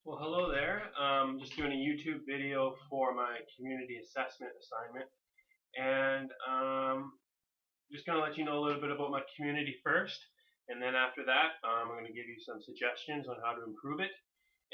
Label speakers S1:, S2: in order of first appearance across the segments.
S1: Well, hello there. Just doing a YouTube video for my community assessment assignment, and just going to let you know a little bit about my community first, and then after that, I'm going to give you some suggestions on how to improve it,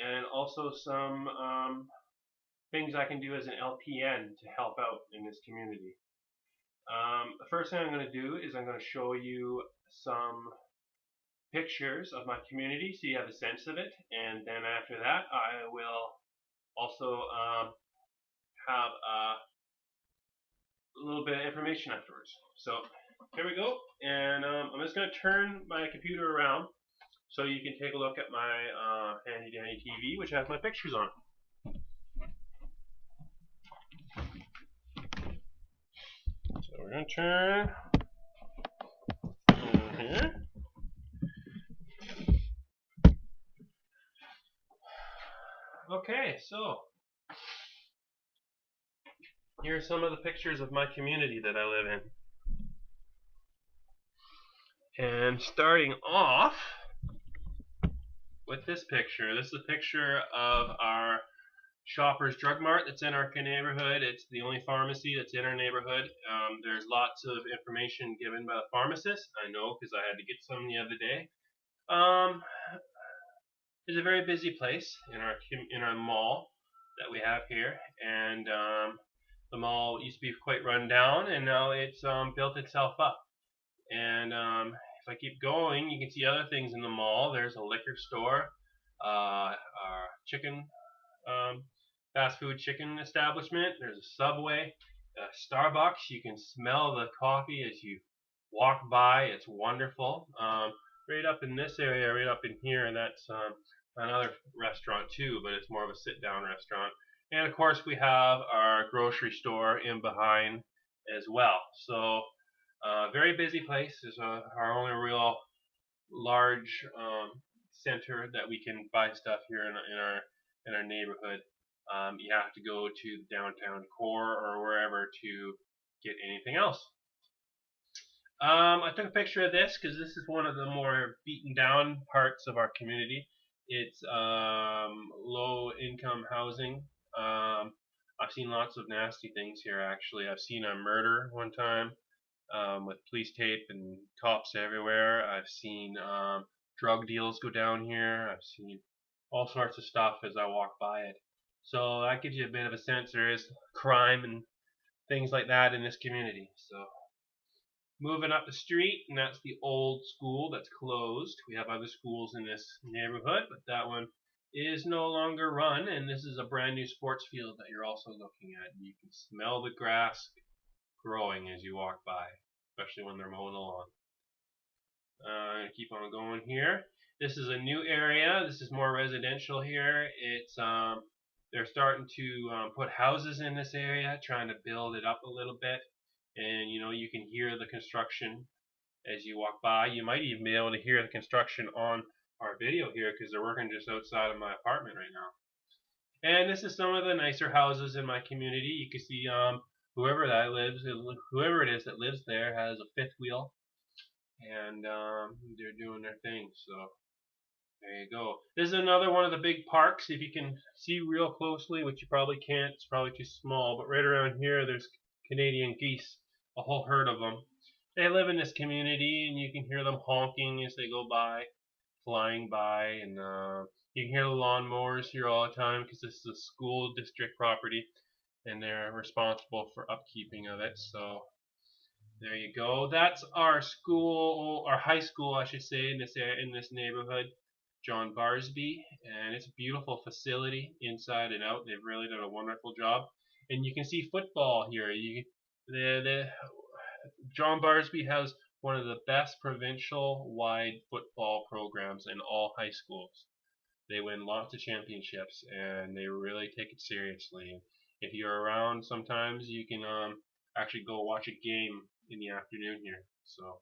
S1: and also some things I can do as an LPN to help out in this community. The first thing I'm going to do is I'm going to show you some pictures of my community so you have a sense of it, and then after that, I will also have a little bit of information afterwards. So here we go, and I'm just going to turn my computer around so you can take a look at my handy dandy TV, which has my pictures on. So we're going to turn over here. Okay, so here are some of the pictures of my community that I live in. And starting off with this picture. This is a picture of our Shoppers Drug Mart that's in our neighborhood. It's the only pharmacy that's in our neighborhood. There's lots of information given by the pharmacist. I know because I had to get some the other day. It's a very busy place in our mall that we have here, and the mall used to be quite run down, and now it's built itself up. And if I keep going, you can see other things in the mall. There's a liquor store, a chicken, fast food chicken establishment. There's a Subway, a Starbucks. You can smell the coffee as you walk by. It's wonderful. Right up in this area, right up in here, and that's another restaurant too, but it's more of a sit-down restaurant. And of course, we have our grocery store in behind as well. So, very busy place. It's our only real large center that we can buy stuff here in our neighborhood. You have to go to the downtown core or wherever to get anything else. I took a picture of this because this is one of the more beaten down parts of our community. It's low income housing. I've seen lots of nasty things here actually. I've seen a murder one time with police tape and cops everywhere. I've seen drug deals go down here. I've seen all sorts of stuff as I walk by it. So that gives you a bit of a sense there is crime and things like that in this community. So moving up the street, and that's the old school that's closed. We have other schools in this neighborhood, but that one is no longer run, and this is a brand new sports field that you're also looking at. You can smell the grass growing as you walk by, especially when they're mowing the lawn. Keep on going here. This is a new area. This is more residential here. It's they're starting to put houses in this area, trying to build it up a little bit. And you can hear the construction as you walk by. You might even be able to hear the construction on our video here because they're working just outside of my apartment right now. And this is some of the nicer houses in my community. You can see whoever it is that lives there has a fifth wheel, and they're doing their thing. So there you go. This is another one of the big parks. If you can see real closely, which you probably can't, it's probably too small, but right around here there's Canadian geese, a whole herd of them. They live in this community, and you can hear them honking as they go by, flying by, and you can hear the lawnmowers here all the time because this is a school district property, and they're responsible for upkeeping of it. So there you go. That's our school, our high school, I should say, in this neighborhood, John Barsby, and it's a beautiful facility inside and out. They've really done a wonderful job. And you can see football here. John Barsby has one of the best provincial-wide football programs in all high schools. They win lots of championships, and they really take it seriously. If you're around, sometimes you can actually go watch a game in the afternoon here. So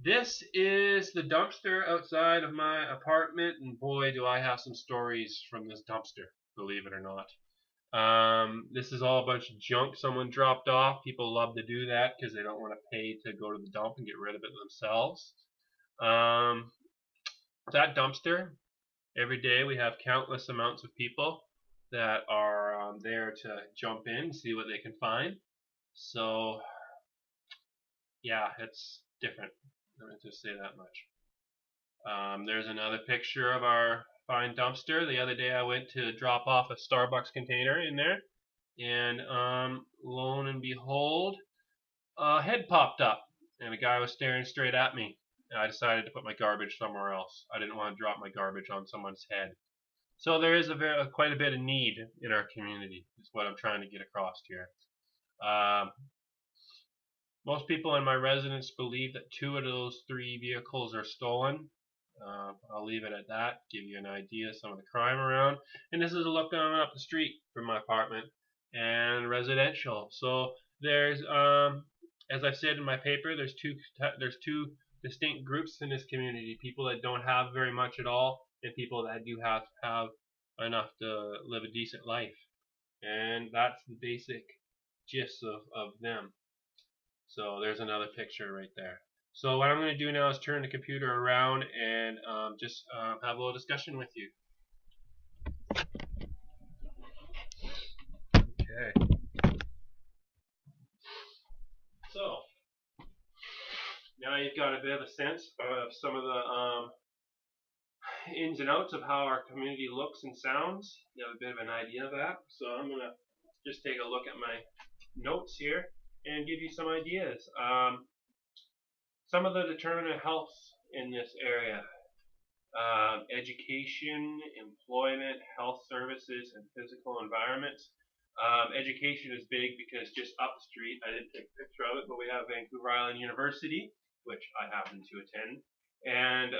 S1: this is the dumpster outside of my apartment, and boy, do I have some stories from this dumpster, believe it or not. This is all a bunch of junk someone dropped off. People love to do that because they don't want to pay to go to the dump and get rid of it themselves. That dumpster Every day we have countless amounts of people that are there to jump in, see what they can find. So yeah, it's different. Let me just say that much. There's another picture of our fine dumpster. The other day I went to drop off a Starbucks container in there, and lo and behold, a head popped up, and a guy was staring straight at me. And I decided to put my garbage somewhere else. I didn't want to drop my garbage on someone's head. So there is quite a bit of need in our community, is what I'm trying to get across here. Most people in my residence believe that 2 of those 3 vehicles are stolen. I'll leave it at that, give you an idea of some of the crime around. And this is a look down up the street from my apartment and residential. So there's, as I've said in my paper, there's two distinct groups in this community: people that don't have very much at all, and people that do have enough to live a decent life. And that's the basic gist of them. So there's another picture right there. So what I'm going to do now is turn the computer around and just have a little discussion with you. Okay. So now you've got a bit of a sense of some of the ins and outs of how our community looks and sounds. You have a bit of an idea of that. So I'm going to just take a look at my notes here and give you some ideas. Some of the determinant of health in this area: education, employment, health services, and physical environments. Education is big because just up the street, I didn't take a picture of it, but we have Vancouver Island University, which I happen to attend. And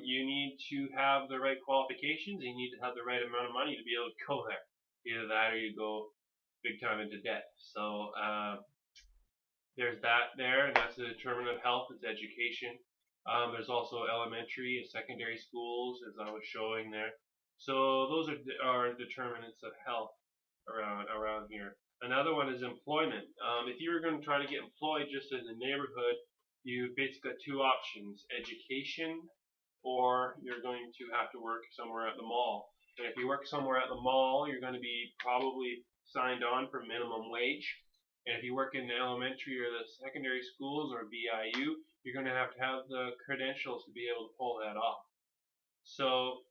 S1: you need to have the right qualifications. You need to have the right amount of money to be able to go there. Either that or you go big time into debt. So there's that there, and that's the determinant of health. It's education. There's also elementary and secondary schools, as I was showing there. So those are determinants of health around here. Another one is employment. If you were going to try to get employed just in the neighborhood, you basically got 2 options: education, or you're going to have to work somewhere at the mall. And if you work somewhere at the mall, you're going to be probably signed on for minimum wage. And if you work in the elementary or the secondary schools or VIU, you're going to have the credentials to be able to pull that off. So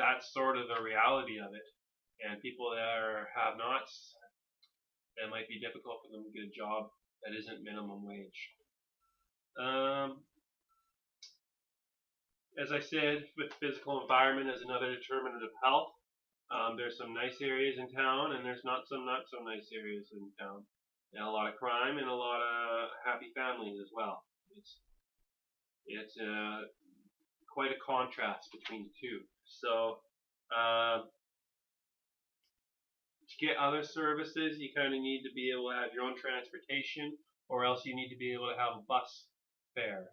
S1: that's sort of the reality of it. And people that are have-nots, it might be difficult for them to get a job that isn't minimum wage. As I said, with physical environment as another determinant of health. There's some nice areas in town, and there's not so nice areas in town. And a lot of crime and a lot of happy families as well. It's quite a contrast between the two. So to get other services, you kind of need to be able to have your own transportation, or else you need to be able to have a bus fare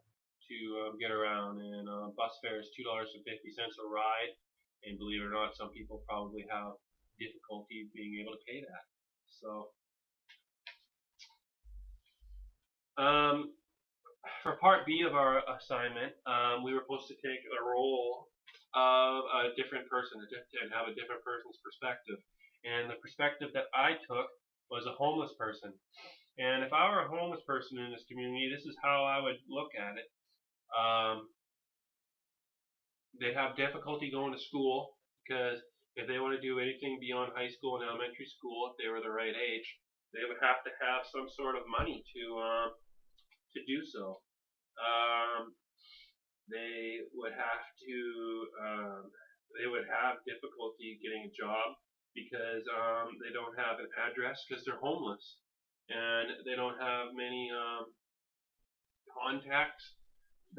S1: to get around. And bus fare is $2.50 a ride. And believe it or not, some people probably have difficulty being able to pay that. So, for part B of our assignment, we were supposed to take a role of a different person and have a different person's perspective. And the perspective that I took was a homeless person. And if I were a homeless person in this community, this is how I would look at it. They have difficulty going to school because if they want to do anything beyond high school and elementary school, if they were the right age, they would have to have some sort of money to do so. They would have to they would have difficulty getting a job because they don't have an address because they're homeless, and they don't have many contacts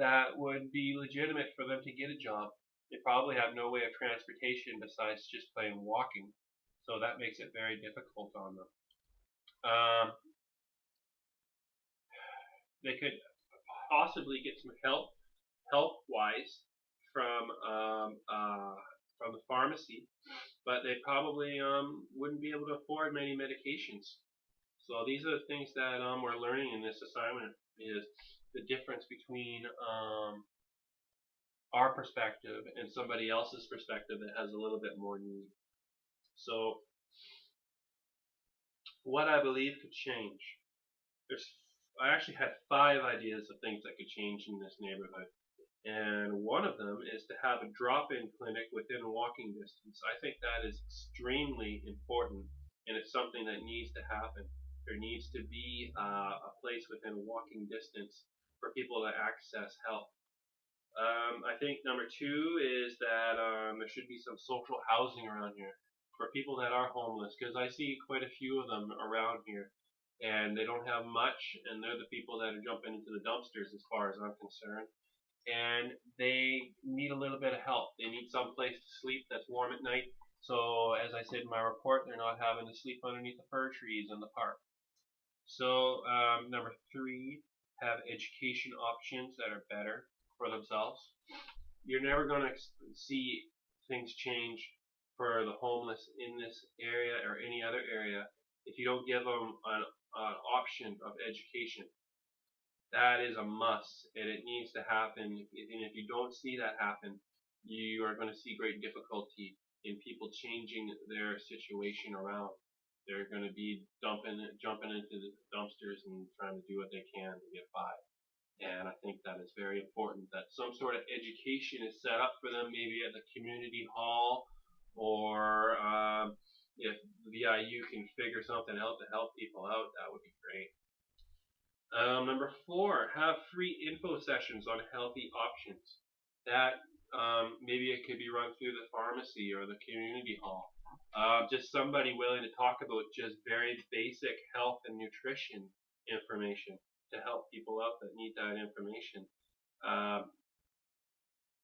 S1: that would be legitimate for them to get a job. They probably have no way of transportation besides just plain walking, so that makes it very difficult on them. They could possibly get some health-wise from the pharmacy, but they probably wouldn't be able to afford many medications. So these are the things that we're learning in this assignment: is the difference between our perspective and somebody else's perspective that has a little bit more need. So what I believe could change. There's I actually had 5 ideas of things that could change in this neighborhood. And one of them is to have a drop-in clinic within walking distance. I think that is extremely important, and it's something that needs to happen. There needs to be a place within walking distance for people to access help. I think number 2 is that there should be some social housing around here for people that are homeless, because I see quite a few of them around here, and they don't have much, and they're the people that are jumping into the dumpsters as far as I'm concerned. And they need a little bit of help. They need some place to sleep that's warm at night. So as I said in my report, they're not having to sleep underneath the fir trees in the park. So number 3, have education options that are better for themselves. You're never going to see things change for the homeless in this area or any other area if you don't give them an option of education. That is a must, and it needs to happen. And if you don't see that happen, you are going to see great difficulty in people changing their situation around. They're going to be jumping into the dumpsters and trying to do what they can to get by. And I think that is very important that some sort of education is set up for them, maybe at the community hall, or if VIU can figure something out to help people out, that would be great. Number 4, have free info sessions on healthy options. That maybe it could be run through the pharmacy or the community hall. Just somebody willing to talk about just very basic health and nutrition information to help people out that need that information.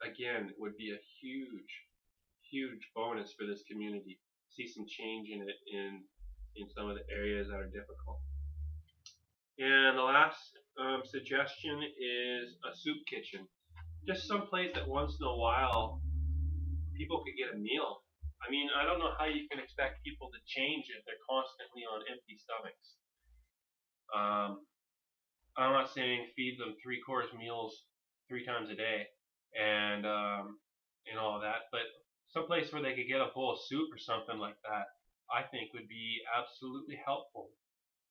S1: Again, it would be a huge bonus for this community. See some change in it in some of the areas that are difficult. And the last suggestion is a soup kitchen. Just some place that once in a while people could get a meal. I mean, I don't know how you can expect people to change if they're constantly on empty stomachs. I'm not saying feed them 3-course meals 3 times a day and all that, but some place where they could get a bowl of soup or something like that, I think would be absolutely helpful.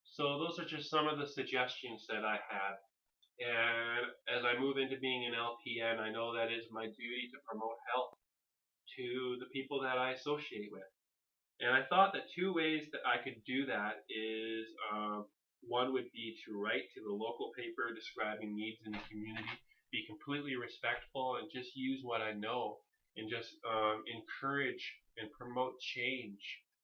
S1: So those are just some of the suggestions that I had. And as I move into being an LPN, I know that is my duty to promote health to the people that I associate with. And I thought that 2 ways that I could do that is one would be to write to the local paper describing needs in the community, be completely respectful, and just use what I know, and just encourage and promote change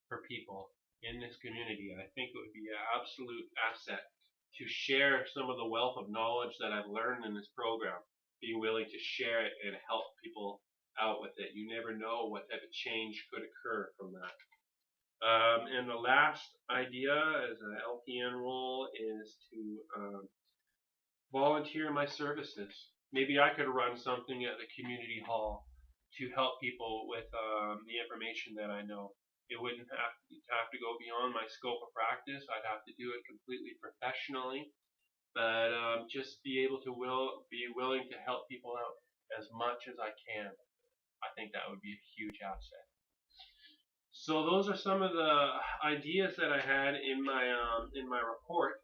S1: for people in this community. I think it would be an absolute asset to share some of the wealth of knowledge that I've learned in this program, being willing to share it and help people out with it. You never know what type of change could occur from that. And the last idea as an LPN role is to volunteer my services. Maybe I could run something at the community hall to help people with the information that I know. It wouldn't have to go beyond my scope of practice. I'd have to do it completely professionally, but just be able to be willing to help people out as much as I can. I think that would be a huge asset. So those are some of the ideas that I had in my report.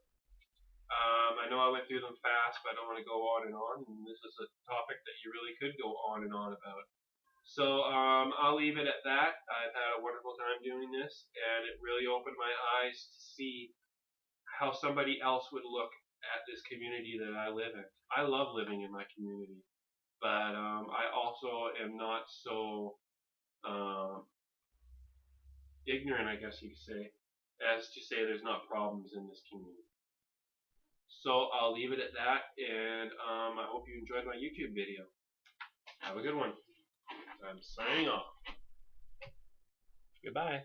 S1: I know I went through them fast, but I don't want to go on and on. And this is a topic that you really could go on and on about. So I'll leave it at that. I've had a wonderful time doing this, and it really opened my eyes to see how somebody else would look at this community that I live in. I love living in my community, but I also am not so ignorant, I guess you could say, as to say there's not problems in this community. So I'll leave it at that, and I hope you enjoyed my YouTube video. Have a good one. I'm signing off. Goodbye.